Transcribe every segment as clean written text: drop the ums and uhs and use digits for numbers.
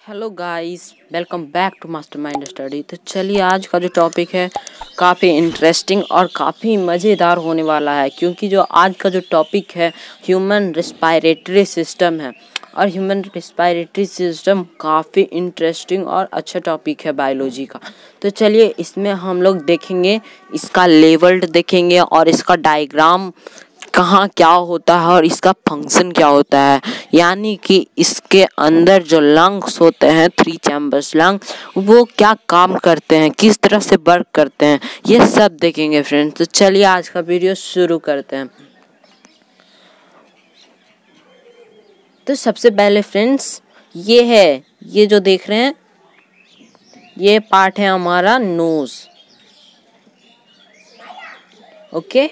Hello guys, welcome back to Mastermind Study. तो चलिए, आज का जो टॉपिक है काफ़ी इंटरेस्टिंग और काफ़ी मज़ेदार होने वाला है, क्योंकि जो आज का जो टॉपिक है ह्यूमन रेस्पिरेटरी सिस्टम है। और ह्यूमन रेस्पिरेटरी सिस्टम काफ़ी इंटरेस्टिंग और अच्छा टॉपिक है बायोलॉजी का। तो चलिए, इसमें हम लोग देखेंगे, इसका लेवल्ड देखेंगे और इसका डायग्राम कहाँ क्या होता है और इसका फंक्शन क्या होता है, यानी कि इसके अंदर जो लंग्स होते हैं, 3 चैम्बर्स लंग, वो क्या काम करते हैं, किस तरह से वर्क करते हैं, ये सब देखेंगे फ्रेंड्स। तो चलिए, आज का वीडियो शुरू करते हैं। तो सबसे पहले फ्रेंड्स, ये जो देख रहे हैं, ये पार्ट है हमारा nose. Okay,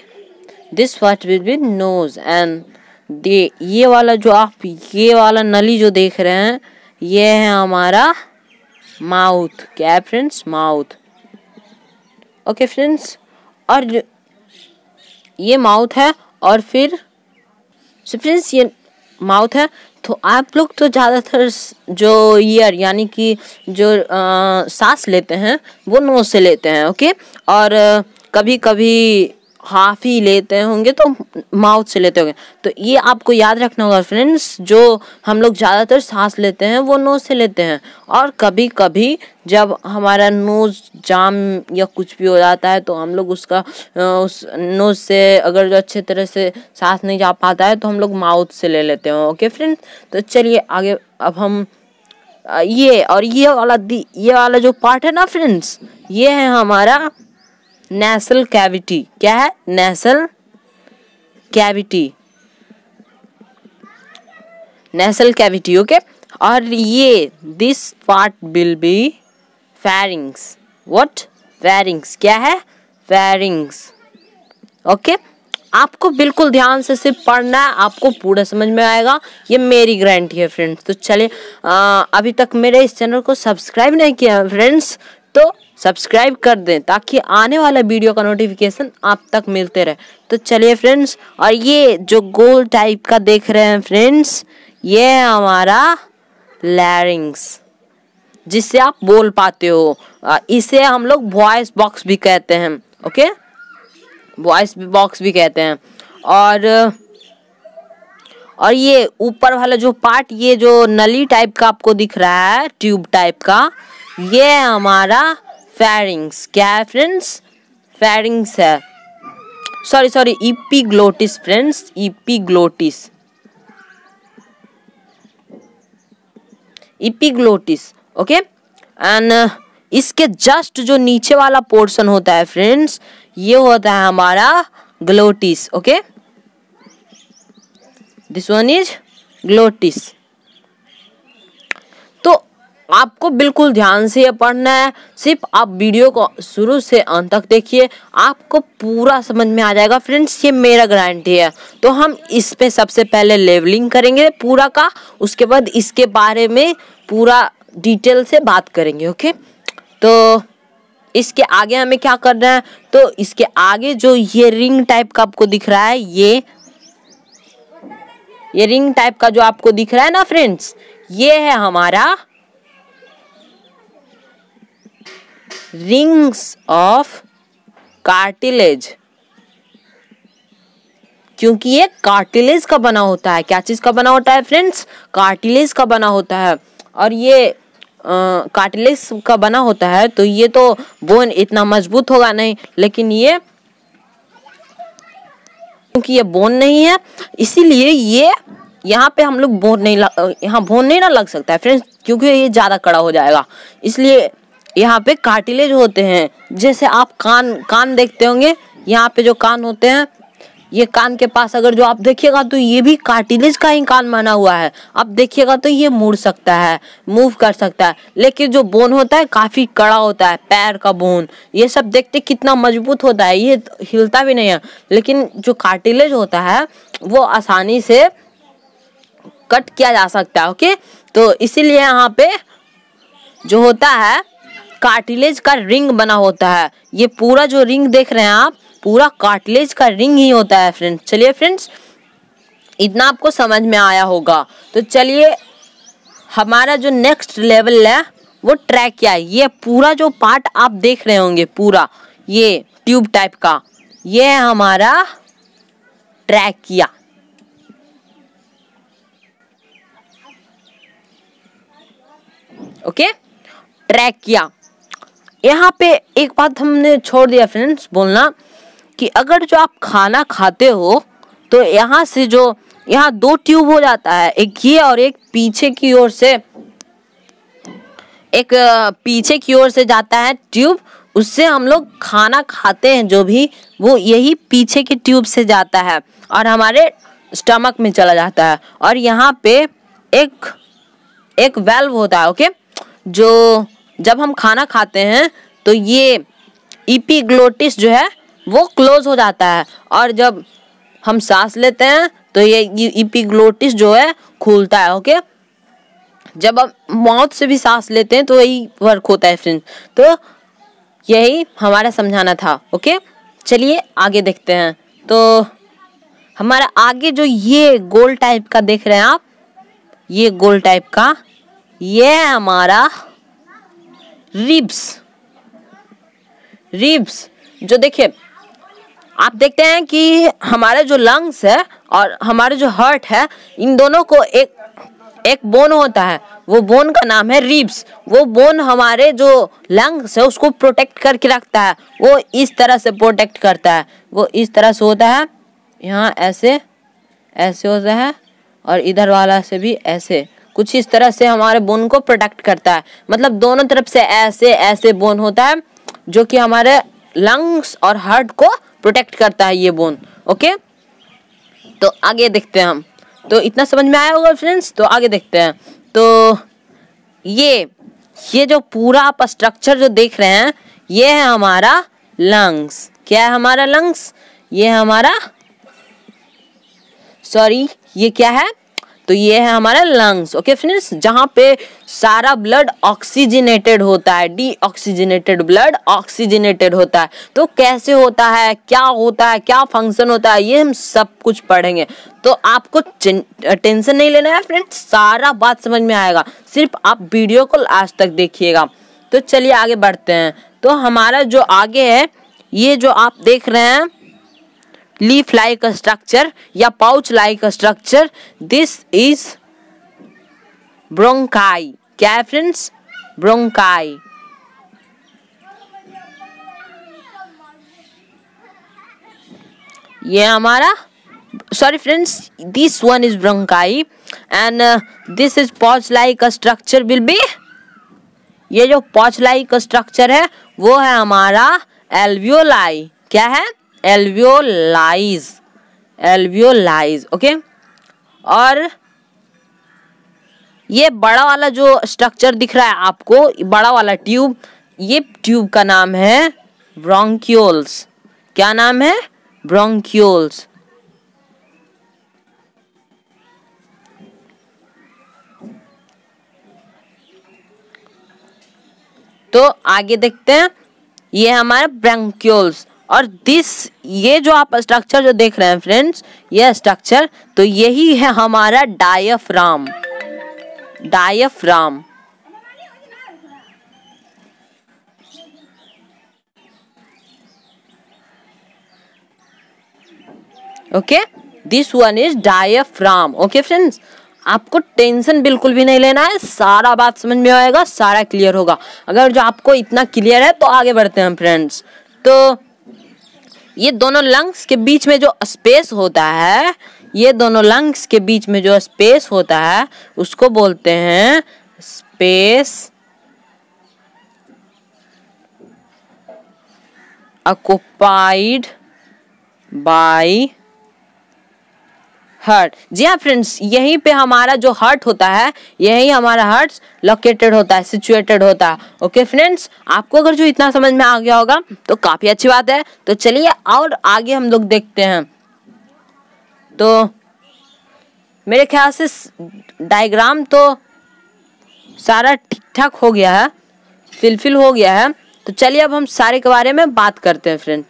this part will be nose and ये वाला जो आप ये वाला नली जो देख रहे हैं, ये है हमारा माउथ। क्या है फ्रेंड्स? माउथ। ओके फ्रेंड्स, और ये माउथ है और फिर फ्रेंड्स ये माउथ है। तो आप लोग तो ज़्यादातर जो ईयर यानी कि जो सांस लेते हैं वो नोज से लेते हैं। ओके, और कभी कभी हाफ ही लेते होंगे तो माउथ से लेते होंगे। तो ये आपको याद रखना होगा फ्रेंड्स, जो हम लोग ज़्यादातर सांस लेते हैं वो नोज से लेते हैं। और कभी कभी जब हमारा नोज जाम या कुछ भी हो जाता है तो हम लोग उसका उस नोज से अगर जो अच्छे तरह से सांस नहीं जा पाता है तो हम लोग माउथ से ले लेते हैं। ओके फ्रेंड्स, तो चलिए आगे। अब हम ये वाला जो पार्ट है ना फ्रेंड्स, ये है हमारा नेसल कैविटी। क्या है? Nasal cavity. Nasal cavity. Okay, और ये this part will B pharynx. What? Pharynx. क्या है? फेरिंग्स। ओके, आपको बिल्कुल ध्यान से सिर्फ पढ़ना है, आपको पूरा समझ में आएगा, ये मेरी गारंटी है फ्रेंड्स। तो चलिए, अभी तक मेरे इस चैनल को सब्सक्राइब नहीं किया फ्रेंड्स, तो सब्सक्राइब कर दें ताकि आने वाला वीडियो का नोटिफिकेशन आप तक मिलते रहे। तो चलिए फ्रेंड्स, और ये जो गोल टाइप का देख रहे हैं फ्रेंड्स, ये है हमारा लैरिंग्स, जिससे आप बोल पाते हो। इसे हम लोग वॉइस बॉक्स भी कहते हैं। ओके, वॉइस बॉक्स भी कहते हैं। और ये ऊपर वाला जो पार्ट, ये जो नली टाइप का आपको दिख रहा है, ट्यूब टाइप का, ये है हमारा फेरिंग्स। क्या है फ्रेंड्स? फेरिंग्स है। Sorry, epiglottis friends, epiglottis. Okay, and इसके जस्ट जो नीचे वाला पोर्शन होता है फ्रेंड्स, ये होता है हमारा glottis. Okay, this one is glottis. तो आपको बिल्कुल ध्यान से ये पढ़ना है, सिर्फ आप वीडियो को शुरू से अंत तक देखिए, आपको पूरा समझ में आ जाएगा फ्रेंड्स, ये मेरा गारंटी है। तो हम इस पे सबसे पहले लेवलिंग करेंगे पूरा का, उसके बाद इसके बारे में पूरा डिटेल से बात करेंगे। ओके, तो इसके आगे हमें क्या करना है, तो इसके आगे जो ये रिंग टाइप का आपको दिख रहा है, ये रिंग टाइप का जो आपको दिख रहा है ना फ्रेंड्स, ये है हमारा रिंग्स ऑफ कार्टिलेज, क्योंकि ये कार्टिलेज का बना होता है। क्या चीज का बना होता है फ्रेंड्स? कार्टिलेज का बना होता है। और ये कार्टिलेज का बना होता है, तो ये तो बोन इतना मजबूत होगा नहीं, लेकिन ये क्योंकि ये बोन नहीं है, इसीलिए ये यहाँ पे हम लोग बोन नहीं ना लग सकता है फ्रेंड्स, क्योंकि ये ज्यादा कड़ा हो जाएगा। इसलिए यहाँ पे कार्टिलेज होते हैं। जैसे आप कान देखते होंगे, यहाँ पे जो कान होते हैं, ये कान के पास अगर जो आप देखिएगा तो ये भी कार्टिलेज का ही कान बना हुआ है। आप देखिएगा तो ये मुड़ सकता है, मूव कर सकता है, लेकिन जो बोन होता है काफी कड़ा होता है। पैर का बोन, ये सब देखते कितना मजबूत होता है, ये हिलता भी नहीं है। लेकिन जो कार्टिलेज होता है वो आसानी से कट किया जा सकता है। ओके, तो इसीलिए यहाँ पे जो होता है कार्टिलेज का रिंग बना होता है। ये पूरा जो रिंग देख रहे हैं आप, पूरा कार्टिलेज का रिंग ही होता है फ्रेंड्स। चलिए फ्रेंड्स, इतना आपको समझ में आया होगा। तो चलिए हमारा जो नेक्स्ट लेवल है वो ट्रैकिया है। ये पूरा जो पार्ट आप देख रहे होंगे, पूरा ये ट्यूब टाइप का, ये है हमारा ट्रैकिया। Okay, trachea. यहाँ पे एक बात हमने छोड़ दिया फ्रेंड्स बोलना, कि अगर जो आप खाना खाते हो तो यहाँ से जो यहाँ 2 ट्यूब हो जाता है, एक ये और एक पीछे की ओर से, एक पीछे की ओर से जाता है ट्यूब, उससे हम लोग खाना खाते हैं जो भी, वो यही पीछे के ट्यूब से जाता है और हमारे स्टमक में चला जाता है। और यहाँ पे एक वेल्व होता है, ओके, जो जब हम खाना खाते हैं तो ये एपिग्लोटिस जो है वो क्लोज हो जाता है, और जब हम सांस लेते हैं तो ये एपिग्लोटिस जो है खुलता है। ओके, जब हम माउथ से भी सांस लेते हैं तो यही वर्क होता है फ्रेंड्स। तो यही हमारा समझाना था। ओके, चलिए आगे देखते हैं। तो हमारा आगे जो ये गोल टाइप का देख रहे हैं आप, ये गोल टाइप का, ये है हमारा रिब्स। जो देखिए, आप देखते हैं कि हमारे जो लंग्स है और हमारे जो हार्ट है, इन दोनों को एक बोन होता है, वो बोन का नाम है रिब्स। वो बोन हमारे जो लंग्स है उसको प्रोटेक्ट करके रखता है। वो इस तरह से प्रोटेक्ट करता है, वो इस तरह से होता है, यहाँ ऐसे होता है, और इधर वाला से भी ऐसे, कुछ इस तरह से हमारे बोन को प्रोटेक्ट करता है। मतलब दोनों तरफ से ऐसे बोन होता है जो कि हमारे लंग्स और हार्ट को प्रोटेक्ट करता है, ये बोन। ओके, तो आगे देखते हैं हम। तो इतना समझ में आया होगा फ्रेंड्स, तो आगे देखते हैं। तो ये जो पूरा आप स्ट्रक्चर जो देख रहे हैं, ये है हमारा लंग्स। क्या है हमारा लंग्स? ये है हमारा, सॉरी, ये क्या है? तो ये है हमारा लंग्स। ओके फ्रेंड्स, जहाँ पे सारा ब्लड ऑक्सीजनेटेड होता है, डीऑक्सीजनेटेड ब्लड ऑक्सीजनेटेड होता है। तो कैसे होता है, क्या होता है, क्या फंक्शन होता है, ये हम सब कुछ पढ़ेंगे। तो आपको टेंशन नहीं लेना है फ्रेंड्स, सारा बात समझ में आएगा, सिर्फ आप वीडियो को लास्ट तक देखिएगा। तो चलिए आगे बढ़ते हैं। तो हमारा जो आगे है, ये जो आप देख रहे हैं लीफ लाइक स्ट्रक्चर या pouch like structure, this is bronchi. क्या है फ्रेंड्स? ब्रोंकाई। ये हमारा, sorry friends, this one is bronchi and this is pouch like structure will be, ये जो पाउच लाइक स्ट्रक्चर है वो है हमारा एल्वियोलाई। क्या है? एल्वियोलाइज। ओके, और ये बड़ा वाला जो स्ट्रक्चर दिख रहा है आपको, बड़ा वाला ट्यूब, ये ट्यूब का नाम है ब्रोंक्यूल्स। क्या नाम है? ब्रोंक्यूल्स। तो आगे देखते हैं, ये हमारा ब्रोंक्यूल्स। और ये जो आप स्ट्रक्चर जो देख रहे हैं फ्रेंड्स, ये स्ट्रक्चर, तो यही है हमारा diaphragm. Okay, this one is diaphragm. Okay friends, आपको टेंशन बिल्कुल भी नहीं लेना है, सारा बात समझ में आएगा, सारा क्लियर होगा। अगर जो आपको इतना क्लियर है तो आगे बढ़ते हैं फ्रेंड्स। तो ये दोनों लंग्स के बीच में जो स्पेस होता है, ये दोनों लंग्स के बीच में जो स्पेस होता है उसको बोलते हैं स्पेस ऑक्युपाइड बाय हार्ट। जी हाँ फ्रेंड्स, यहीं पे हमारा जो हार्ट होता है, यही हमारा हार्ट लोकेटेड होता है, सिचुएटेड होता है। ओके फ्रेंड्स, आपको अगर जो इतना समझ में आ गया होगा तो काफी अच्छी बात है। तो चलिए और आगे हम लोग देखते हैं। तो मेरे ख्याल से डायग्राम तो सारा ठीक ठाक हो गया है, फिल हो गया है। तो चलिए अब हम सारे के बारे में बात करते हैं फ्रेंड।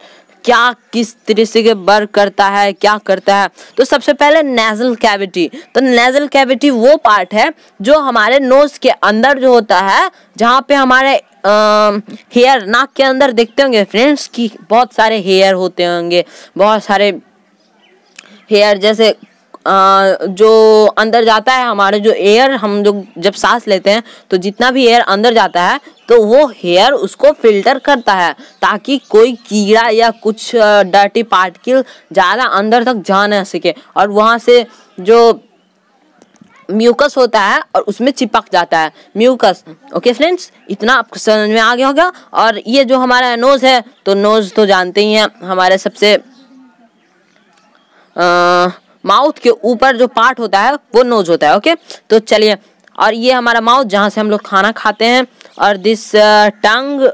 क्या किस तरह से वर्क करता है, क्या करता है। तो सबसे पहले नेजल कैविटी। तो नेजल कैविटी वो पार्ट है जो हमारे नोज के अंदर जो होता है, जहाँ पे हमारे हेयर, नाक के अंदर देखते होंगे फ्रेंड्स कि बहुत सारे हेयर होते होंगे, बहुत सारे हेयर, जैसे जो अंदर जाता है हमारे जो एयर, हम जो जब सांस लेते हैं तो जितना भी एयर अंदर जाता है तो वो हेयर उसको फिल्टर करता है ताकि कोई कीड़ा या कुछ डर्टी पार्टिकल ज़्यादा अंदर तक जा ना सके और वहाँ से जो म्यूकस होता है और उसमें चिपक जाता है म्यूकस। ओके फ्रेंड्स, इतना आपको समझ में आ गया होगा। और ये जो हमारा नोज है, तो नोज तो जानते ही हैं हमारे सबसे माउथ के ऊपर जो पार्ट होता है वो नोज होता है। ओके, तो चलिए, और ये हमारा माउथ जहाँ से हम लोग खाना खाते हैं, और दिस टंग,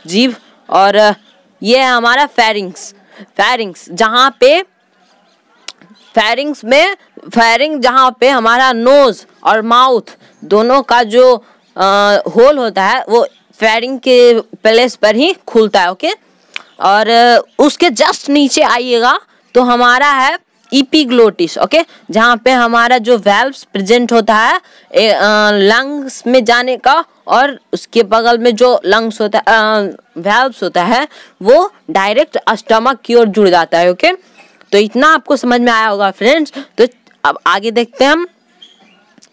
जीभ, और ये है हमारा फेरिंग्स। फेरिंग्स जहाँ पे, फेरिंग जहाँ पे हमारा नोज और माउथ दोनों का जो होल होता है वो फेरिंग के प्लेस पर ही खुलता है। ओके, और उसके जस्ट नीचे आइएगा तो हमारा है इपिग्लोटिस। ओके, जहाँ पे हमारा जो वेल्व्स प्रेजेंट होता है लंग्स में जाने का, और उसके बगल में जो लंग्स होता है, वेल्व्स होता है, वो डायरेक्ट स्टमक की ओर जुड़ जाता है। ओके, तो इतना आपको समझ में आया होगा फ्रेंड्स। तो अब आगे देखते हैं हम।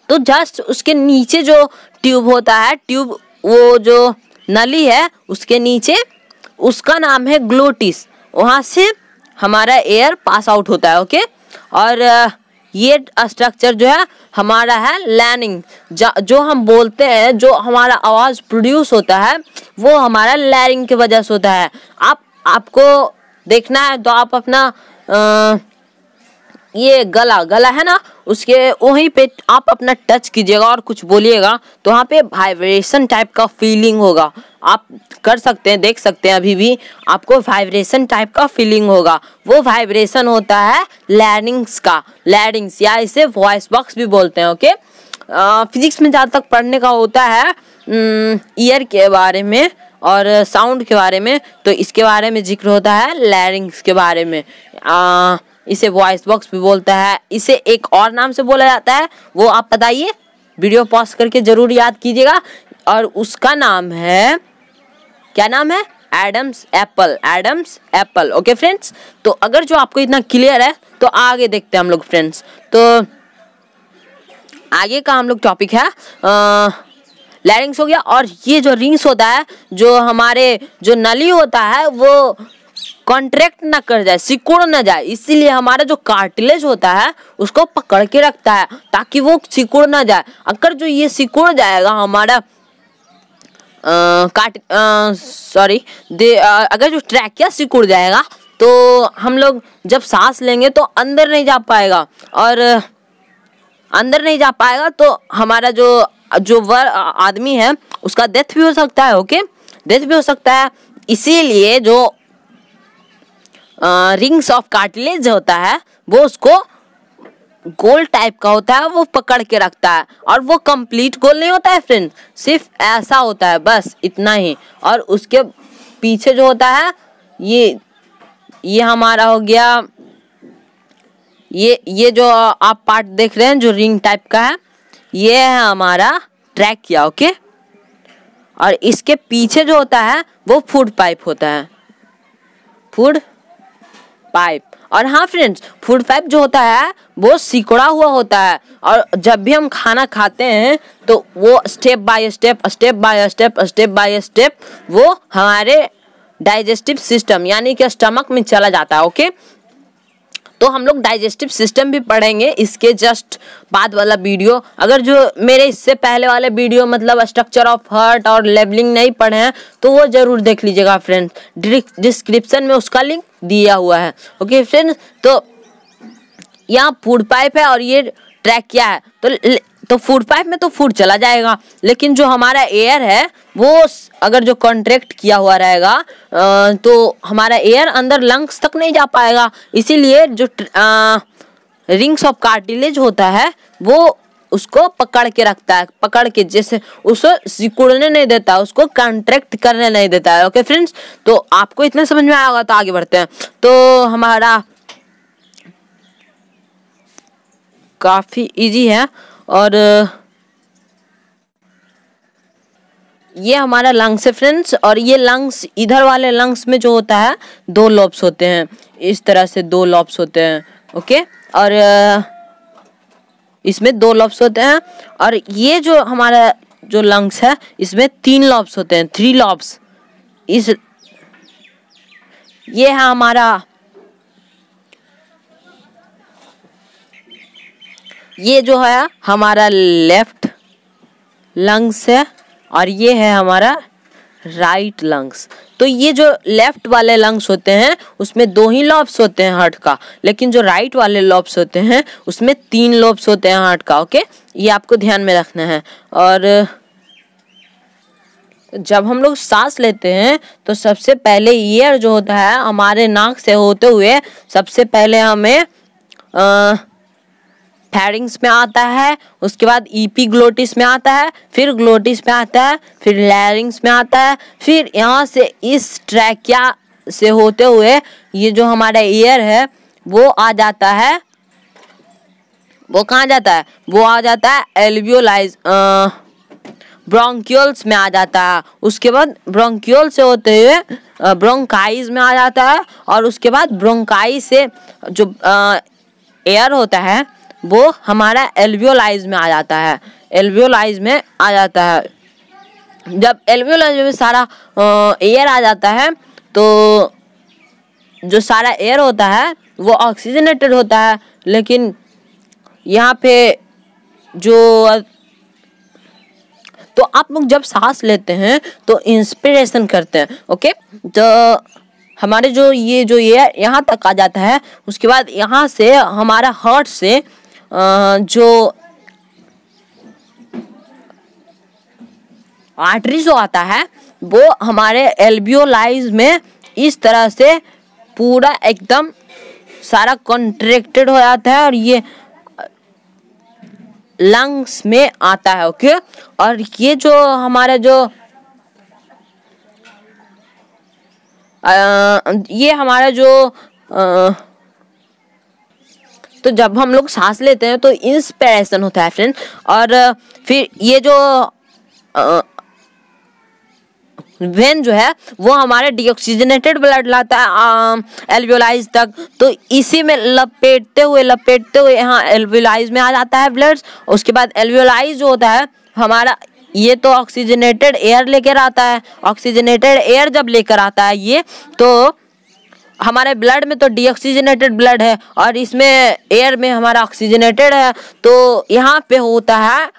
तो जस्ट उसके नीचे जो ट्यूब होता है, ट्यूब, वो जो नली है उसके नीचे, उसका नाम है ग्लोटिस। वहाँ से हमारा एयर पास आउट होता है। ओके, और ये स्ट्रक्चर जो है हमारा है लैरिंग। जो हम बोलते हैं, जो हमारा आवाज़ प्रोड्यूस होता है वो हमारा लैरिंग की वजह से होता है। आपको देखना है तो आप अपना ये गला है ना, उसके वहीं पे आप अपना टच कीजिएगा और कुछ बोलिएगा तो वहाँ पे वाइब्रेशन टाइप का फीलिंग होगा। आप कर सकते हैं, देख सकते हैं, अभी भी आपको वाइब्रेशन टाइप का फीलिंग होगा। वो वाइब्रेशन होता है लैरिंग्स का, लैरिंग्स, या इसे वॉइस बॉक्स भी बोलते हैं। ओके, फिजिक्स में जहाँ तक पढ़ने का होता है ईयर के बारे में और साउंड के बारे में, तो इसके बारे में जिक्र होता है लैरिंग्स के बारे में। इसे वॉइस बॉक्स भी बोलता है, इसे एक और नाम से बोला जाता है, वो आप बताइए, वीडियो पॉज करके जरूर याद कीजिएगा। और उसका नाम है, क्या नाम है? Adam's apple, Adam's apple. Okay friends, तो अगर जो आपको इतना क्लियर है तो आगे देखते हैं हम लोग फ्रेंड्स। तो आगे का हम लोग टॉपिक है लैरिंग्स हो गया। और ये जो रिंग्स होता है, जो हमारे जो नली होता है वो कॉन्ट्रैक्ट ना कर जाए, सिकुड़ ना जाए, इसीलिए हमारा जो कार्टिलेज होता है उसको पकड़ के रखता है ताकि वो सिकुड़ ना जाए। अगर जो ये सिकुड़ जाएगा हमारा अगर जो ट्रैकिया सिकुड़ जाएगा तो हम लोग जब सांस लेंगे तो अंदर नहीं जा पाएगा, और अंदर नहीं जा पाएगा तो हमारा जो आदमी है उसका डेथ भी हो सकता है। ओके, डेथ भी हो सकता है। इसीलिए जो रिंग्स ऑफ कार्टिलेज होता है वो उसको गोल टाइप का होता है, वो पकड़ के रखता है। और वो कंप्लीट गोल नहीं होता है फ्रेंड, सिर्फ ऐसा होता है, बस इतना ही। और उसके पीछे जो होता है ये हमारा हो गया, ये जो आप पार्ट देख रहे हैं जो रिंग टाइप का है, ये है हमारा ट्रैकिया। ओके, और इसके पीछे जो होता है वो फूड पाइप होता है, फूड पाइप। और हाँ फ्रेंड्स, फूड पाइप जो होता है वो सिकुड़ा हुआ होता है, और जब भी हम खाना खाते हैं तो वो स्टेप बाय स्टेप वो हमारे डाइजेस्टिव सिस्टम यानी कि स्टमक में चला जाता है। ओके, तो हम लोग डाइजेस्टिव सिस्टम भी पढ़ेंगे इसके जस्ट बाद वाला वीडियो। अगर जो मेरे इससे पहले वाले वीडियो मतलब स्ट्रक्चर ऑफ हार्ट और लेवलिंग नहीं पढ़े हैं तो वो जरूर देख लीजिएगा फ्रेंड्स, डिस्क्रिप्शन में उसका लिंक दिया हुआ है। ओके फ्रेंड्स, तो यहाँ फूड पाइप है और ये ट्रैकिया है। तो फूड पाइप में तो फूड चला जाएगा, लेकिन जो हमारा एयर है वो अगर जो कॉन्ट्रैक्ट किया हुआ रहेगा तो हमारा एयर अंदर लंग्स तक नहीं जा पाएगा। इसीलिए जो रिंग्स ऑफ कार्टिलेज होता है वो उसको पकड़ के रखता है, पकड़ के जैसे उसको सिकुड़ने नहीं देता, उसको कॉन्ट्रैक्ट करने नहीं देता है। ओके फ्रेंड्स, तो आपको इतना समझ में आएगा। तो आगे बढ़ते हैं। तो हमारा काफी इजी है और ये हमारा लंग्स है फ्रेंड्स। और ये लंग्स, इधर वाले लंग्स में जो होता है 2 लॉब्स होते हैं, इस तरह से 2 लॉब्स होते हैं। ओके, और इसमें 2 लॉब्स होते हैं। और ये जो हमारा जो लंग्स है इसमें 3 लॉब्स होते हैं, 3 लॉब्स। ये है हमारा, ये जो है हमारा लेफ्ट लंग्स है और ये है हमारा राइट लंग्स। तो ये जो लेफ्ट वाले लंग्स होते हैं उसमें 2 ही लॉब्स होते हैं हार्ट का, लेकिन जो राइट वाले लॉब्स होते हैं उसमें 3 लॉब्स होते हैं हार्ट का। ओके, ये आपको ध्यान में रखना है। और जब हम लोग सांस लेते हैं तो सबसे पहले एयर जो होता है हमारे नाक से होते हुए सबसे पहले हमें फैरिंग्स में आता है, उसके बाद एपिग्लोटिस में आता है, फिर ग्लोटिस में आता है, फिर लैरिंग्स में आता है, फिर यहाँ से इस ट्रैकिया से होते हुए ये जो हमारा एयर है वो आ जाता है, वो कहाँ जाता है, वो आ जाता है एल्वियोलाइज ब्रोंकियल्स में आ जाता है। उसके बाद ब्रोंकियल से होते हुए ब्रोंकाइज में आ जाता है और उसके बाद ब्रोंकाई से जो एयर होता है वो हमारा एल्वियोलाइज में आ जाता है, एल्वियोलाइज में आ जाता है। जब एल्वियोलाइज में सारा एयर आ जाता है तो जो सारा एयर होता है वो ऑक्सीजनेटेड होता है, लेकिन यहाँ पे जो तो आप लोग जब सांस लेते हैं तो इंस्पिरेशन करते हैं। ओके, तो हमारे जो एयर यहाँ तक आ जाता है, उसके बाद यहाँ से हमारा हार्ट से जो आर्टरी जो आता है वो हमारे एल्वियोलाइज में इस तरह से पूरा एकदम सारा कॉन्ट्रैक्टेड हो जाता है और ये लंग्स में आता है। ओके, और ये जो हमारा जो ये हमारा जो तो जब हम लोग सांस लेते हैं तो इंस्पिरेशन होता है फ्रेंड, और फिर ये जो वेन जो है वो हमारे डीऑक्सीजनेटेड ब्लड लाता है एल्वियोलाइज तक। तो इसी में लपेटते हुए यहाँ एल्वियोलाइज में आ जाता है ब्लड। उसके बाद एल्वियोलाइज जो होता है हमारा, ये तो ऑक्सीजनेटेड एयर लेकर आता है, ऑक्सीजनेटेड एयर जब लेकर आता है ये, तो हमारे ब्लड में तो डीऑक्सीजनेटेड ब्लड है और इसमें एयर में हमारा ऑक्सीजनेटेड है। तो यहाँ पे होता है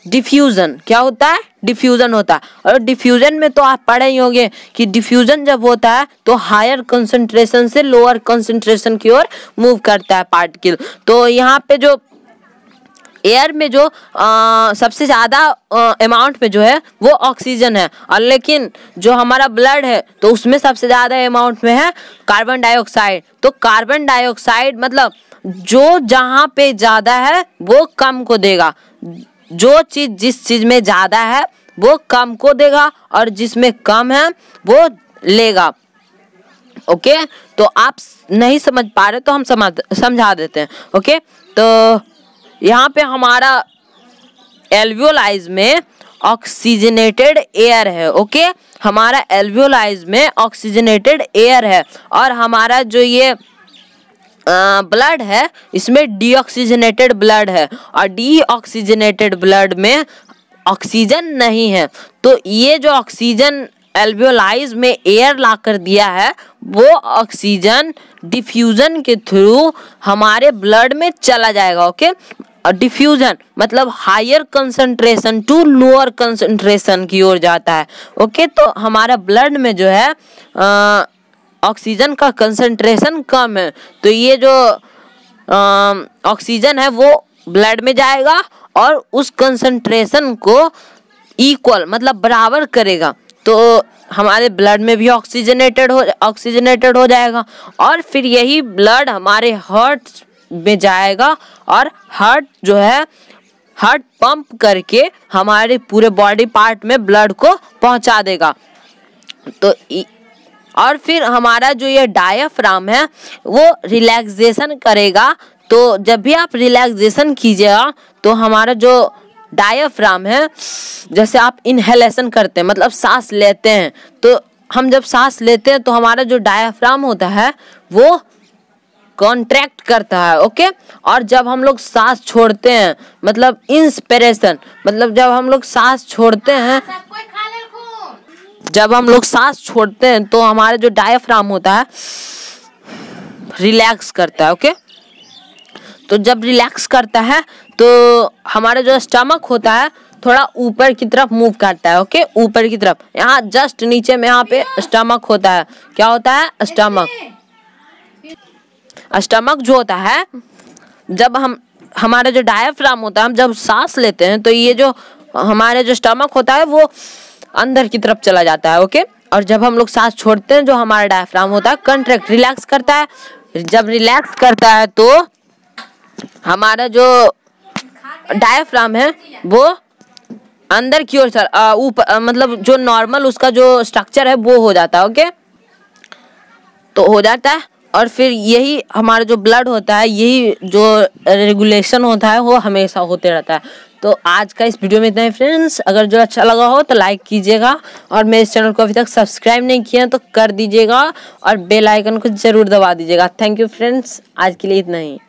डिफ्यूजन। क्या होता है? डिफ्यूजन होता है। और डिफ्यूजन में तो आप पढ़े ही होंगे कि डिफ्यूजन जब होता है तो हायर कंसंट्रेशन से लोअर कंसंट्रेशन की ओर मूव करता है पार्टिकल। तो यहाँ पे जो एयर में जो सबसे ज़्यादा अमाउंट में जो है वो ऑक्सीजन है, और लेकिन जो हमारा ब्लड है तो उसमें सबसे ज़्यादा अमाउंट में है कार्बन डाइऑक्साइड। तो कार्बन डाइऑक्साइड मतलब जो जहाँ पे ज़्यादा है वो कम को देगा, जो चीज़ जिस चीज़ में ज़्यादा है वो कम को देगा और जिसमें कम है वो लेगा। ओके, तो आप नहीं समझ पा रहे तो हम समझा देते हैं। ओके, तो यहाँ पे हमारा एल्वियोलाइज में ऑक्सीजनेटेड एयर है। ओके, हमारा एल्वियोलाइज में ऑक्सीजनेटेड एयर है और हमारा जो ये ब्लड है इसमें डीऑक्सीजनेटेड ब्लड है, और डीऑक्सीजनेटेड ब्लड में ऑक्सीजन नहीं है। तो ये जो ऑक्सीजन एल्वियोलाइज में एयर ला कर दिया है वो ऑक्सीजन डिफ्यूजन के थ्रू हमारे ब्लड में चला जाएगा। ओके, और डिफ्यूजन मतलब higher concentration to lower concentration की ओर जाता है। ओके, तो हमारा ब्लड में जो है ऑक्सीजन का कंसंट्रेशन कम है, तो ये जो ऑक्सीजन है वो ब्लड में जाएगा और उस कंसंट्रेशन को इक्वल मतलब बराबर करेगा। तो हमारे ब्लड में भी ऑक्सीजनेटेड हो जाएगा और फिर यही ब्लड हमारे हार्ट में जाएगा और हार्ट जो है हार्ट पंप करके हमारे पूरे बॉडी पार्ट में ब्लड को पहुंचा देगा। तो और फिर हमारा जो ये डायफ्राम है वो रिलैक्सेशन करेगा। तो जब भी आप रिलैक्सेशन कीजिएगा तो हमारा जो डायफ्राम है, जैसे आप इनहेलेशन करते हैं मतलब सांस लेते हैं, तो हम जब सांस लेते हैं तो हमारा जो डायफ्राम होता है वो कॉन्ट्रैक्ट करता है। ओके। और जब हम लोग सांस छोड़ते हैं मतलब इंस्पिरेशन, मतलब जब हम लोग सांस छोड़ते हैं, जब हम लोग सांस छोड़ते हैं तो हमारा जो डायफ्राम होता है रिलैक्स करता है। ओके। तो जब रिलैक्स करता है तो हमारा जो स्टमक होता है थोड़ा ऊपर की तरफ मूव करता है। ओके। ऊपर की तरफ, यहाँ जस्ट नीचे में यहाँ पे स्टमक होता है। क्या होता है? स्टमक जो होता है, जब हमारा जो डायफ्राम होता है, हम जब सांस लेते हैं तो ये जो हमारे जो स्टमक होता है वो अंदर की तरफ चला जाता है। ओके। और जब हम लोग सांस छोड़ते हैं जो हमारा डायफ्राम होता है कंट्रैक्ट, रिलैक्स करता है। जब रिलैक्स करता है तो हमारा जो डायफ्राम है वो अंदर की ओर ऊपर, मतलब जो नॉर्मल उसका जो स्ट्रक्चर है वो हो जाता है। ओके। तो हो जाता है और फिर यही हमारा जो ब्लड होता है, यही जो रेगुलेशन होता है वो हमेशा होते रहता है। तो आज का इस वीडियो में इतना ही फ्रेंड्स। अगर जो अच्छा लगा हो तो लाइक कीजिएगा और मेरे इस चैनल को अभी तक सब्सक्राइब नहीं किया तो कर दीजिएगा और बेल आइकन को जरूर दबा दीजिएगा। थैंक यू फ्रेंड्स, आज के लिए इतना ही।